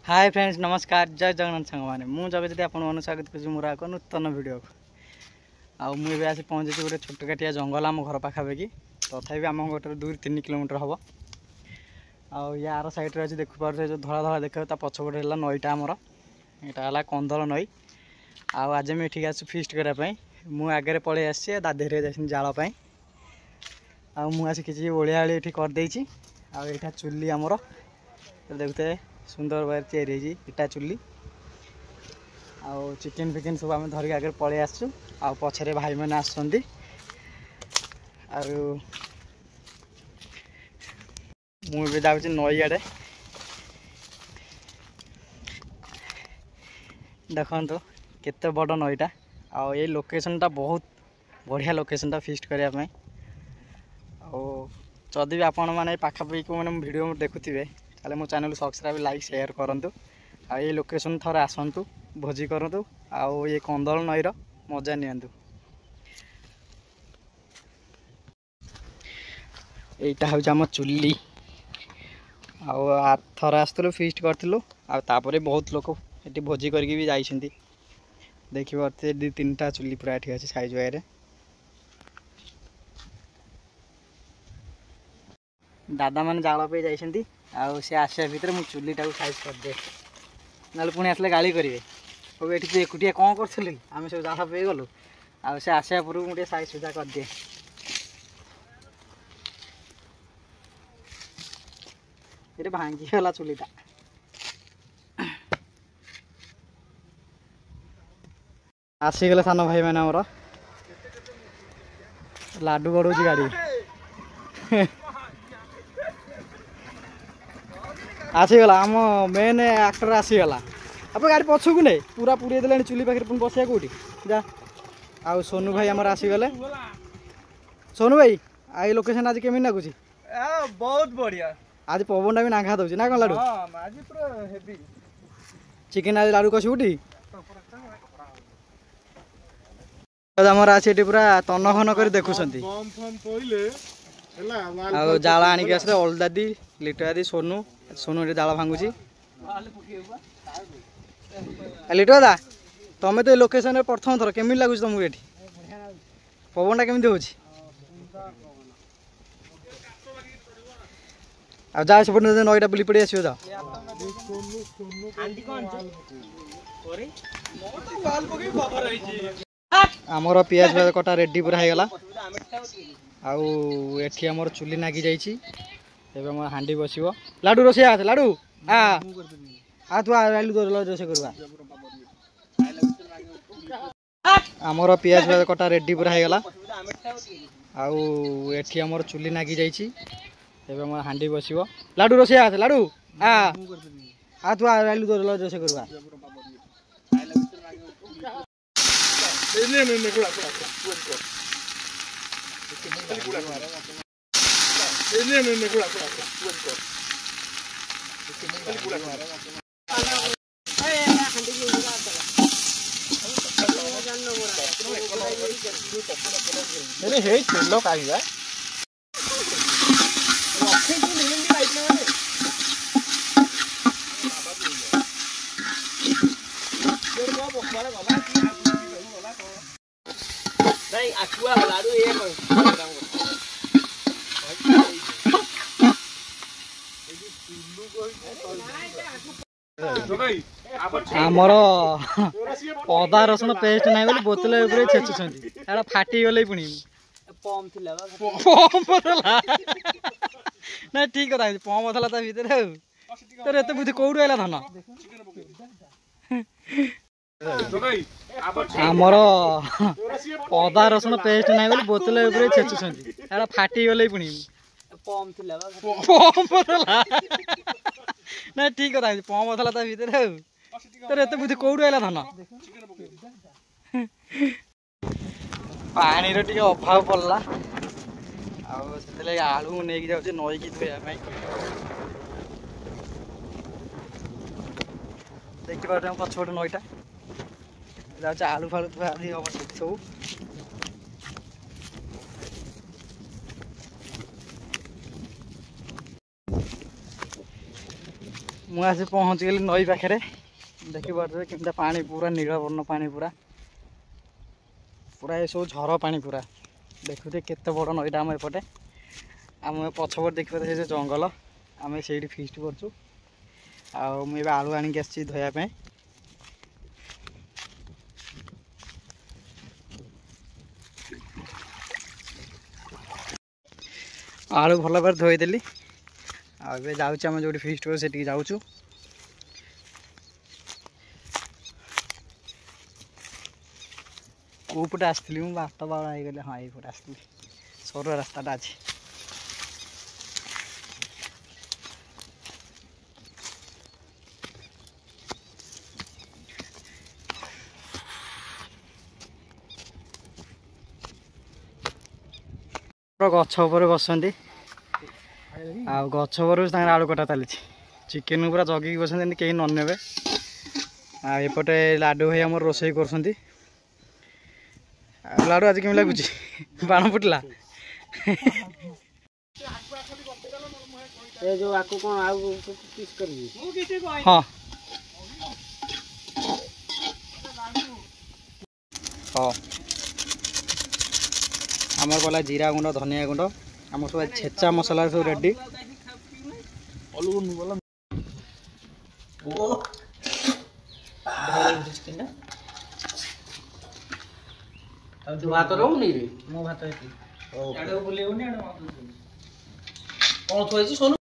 Hi friends नमस्कार जय जगन्नाथ सांग मैंने मुझे जगह आपको स्वागत कर मोर एक नूतन वीडियो मुझे आसी पहुँची गोटे छोटकाटिया जंगल आम घर पाखापाखि तथापि आम गोटे 2-3 किलोमीटर हम यार सैड्रे अच्छे देखिपे जो धला धला देखा पछपटे है नईटा आमर यहाँ है कंदल नई आज मैं ये आस फिस्ट करने मुझे आगे पलि आसी दादी जा जालपाई मुझे किसी ओलिया ये करदे यहाँ चुली आमर देखते सुंदर भाई तैयारी इटा चुली आउ चिकेन फिकेन सब आम धरिक आगे पलि आसु आ पछरे भाई मैंने आसुँच मुझे जाऊँ नई आड़े देखो केते बड़ नईटा आ ये लोकेशनटा बहुत बढ़िया लोकेशनटा फिस्ट करने जदि भी आपण मैंने पाखापाखि मैंने वीडियो देखुवे ताले मो चैनल सब्सक्राइब लाइक शेयर करूँ आ ये लोकेशन थोड़े आसतु भोजी करूँ आउ ये कंदल नईर मजा नियंतु। यहाँ हूँ आम चुली आर आसलु फिस्ट करूँ आपर बहुत लोग ये भोजी करके भी जाइए देखिए 2-3टा चुली पूरा ये अच्छे साइज वाइरे दादा मैंने जाल पे जाइए सी आसा भितर मुझे चुलीटा साइज करदे ना पुणी आसले गाड़ी करेंगे कहे ये तू एकुटिया कौन कर आम सब जाल पे गलु से आसा पूर्व मुझे साइज सुधा करदिए ये भांगीगला चुलीटा आसीगले सान भाई मैंने आमर लाडू गड़ौची गाड़ी आसीगला आम मेन एक्टर आसीगला आप गाड़ी पछकू नहीं पूरा पूरी देले चुली पाखे पुणी बसिया कौटी जा आउ सोनू भाई आमर आसीगले सोनू भाई आई लोकेशन आज केमी लगुच बहुत बढ़िया आज पवन भी नाघा दौर ना कौन लाडू आज पूरा हेवी चिकेन आज लाडू कषुटी आमर आज पूरा तन घन कर देखुं जाला आणिक आस अलदादी लिटुआदी सोनू सोनू ये जाल भांगुची लिटुआ दा तुम तो लोकेशन प्रथम थर केमी लगुच तुमको ये पवनटा केमी हो जा सेपटे नईटा बुली पड़ी आसो जा आमर पियाज पियाज कटा रेडी पूरा होगा आठी आमर चुली नागी जाम हांडी बस लाडू रोसे आस लाडू आ तू आलू रोसे करवा आमर पियाज पियाज कटा रेडी पूरा होगा आठी आमर चुली नागी जाम हांडी बस लाडू रोसे आस लाडू आ तू आलू रोसे करवा आमर अदा रसुण पेस्ट ना बोली बोतल छेचुं फाटी गले पुणी ना ठीक कथा पम था भितर तोर एत बुद्धि कौटू आला धन आमर अदा रसुण पेस्ट ना बोली बोतल छेचुं फाटी गले पुणी ना ठीक कथा पम था भितर तोर एत बुद्धि कौटू आला धन पानी टे अभाव पड़ला आलू नहीं जाऊँ नई की धोया देखिए पछपटे नईटा जाऊँ आलू फालू धुआ हम सब ମୁଁ ଆସି ପହଞ୍ଚିଗଲି ନଈ ପାଖରେ। ଦେଖିପାରୁଥିବେ କେମିତି ପାଣି ପୁରା ନୀଳବର୍ଣ୍ଣ ପାଣି ପୁରା ପୁରା ଏସବୁ ଝର ପାଣି ପୁରା। ଦେଖୁଥିବେ କେତେ ବଡ଼ ନଈଟା ଆମ ଏପଟେ। ଆମ ପଛପଟେ ଦେଖିପାରୁଥିବେ ସେ ଜଙ୍ଗଲ। ଆମେ ସେଇଠି ଫିଷ୍ଟ କରୁଛୁ। ଆଉ ମୁଁ ଏବେ ଆଳୁ ଆଣିକି ଆସିଛି ଧୋଇବା ପାଇଁ। ଆଳୁ ଭଲ ଭାବରେ ଧୋଇଦେଲି। ଆଉ ଏବେ ଯାଉଛି ଆମେ ଯେଉଁଠି ଫିଷ୍ଟ କରୁ ସେଠିକି ଯାଉଛୁ। କେଉଁ ପଟେ ଆସିଥିଲି ମୁଁ ବାଟ ବାଉଳା ହେଇଗଲି। ହଁ ଏଇପଟେ ଆସିଥିଲି। ସରୁଆ ରାସ୍ତାଟା ଅଛି। ଗଛ ଉପରେ ବସନ୍ତି ଆଉ ଗଛ ଉପରେ ତାଙ୍କର ଆଳୁ କଟା ଚାଲିଛି। ଚିକେନ ପୁରା ଜଗିକି ବସନ୍ତି ଯେମିତି କେହି ନ ନେବେ। ଆଉ ଏପଟେ ଲାଡୁ ଭାଇ ଆମର ରୋଷେଇ କରୁଛନ୍ତି। ଆଉ ଲାଡୁ ଆଜି କେମିତି ଲାଗୁଛି? ବାଣ ଫୁଟିଲା। ହଁ ହଁ ଆମର ଗଲା ଜିରା ଗୁଣ୍ଡ, ଧନିଆ ଗୁଣ୍ଡ, ଆମର ସବୁ ଛେଚା ମସଲା ସବୁ ରେଡି। ଭାତ ରହୁନି ରେ ମୁଁ ଭାତ କଣ ଥୁଆଇଛି?